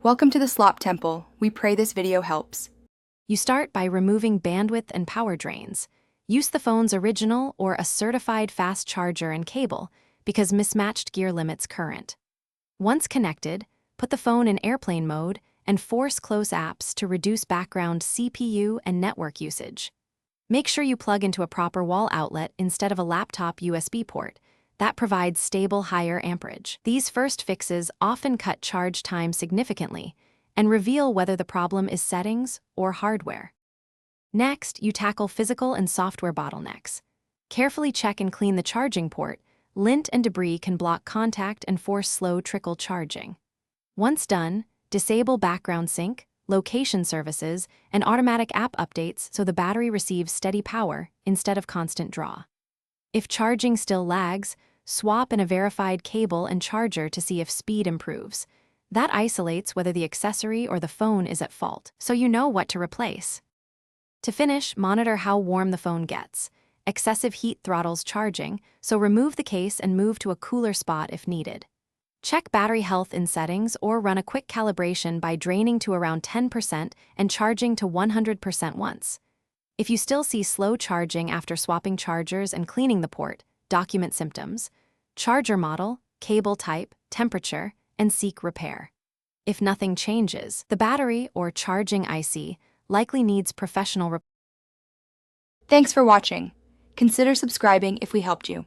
Welcome to the Slop Temple. We pray this video helps. You start by removing bandwidth and power drains. Use the phone's original or a certified fast charger and cable because mismatched gear limits current. Once connected, put the phone in airplane mode and force close apps to reduce background CPU and network usage. Make sure you plug into a proper wall outlet instead of a laptop USB port. That provides stable higher amperage. These first fixes often cut charge time significantly and reveal whether the problem is settings or hardware. Next, you tackle physical and software bottlenecks. Carefully check and clean the charging port. Lint and debris can block contact and force slow trickle charging. Once done, disable background sync, location services, and automatic app updates so the battery receives steady power instead of constant draw. If charging still lags, swap in a verified cable and charger to see if speed improves. That isolates whether the accessory or the phone is at fault, so you know what to replace. To finish, monitor how warm the phone gets. Excessive heat throttles charging, so remove the case and move to a cooler spot if needed. Check battery health in settings or run a quick calibration by draining to around 10% and charging to 100% once. If you still see slow charging after swapping chargers and cleaning the port, document symptoms, charger model, cable type, temperature, and seek repair. If nothing changes, the battery or charging IC likely needs professional repair. Thanks for watching. Consider subscribing if we helped you.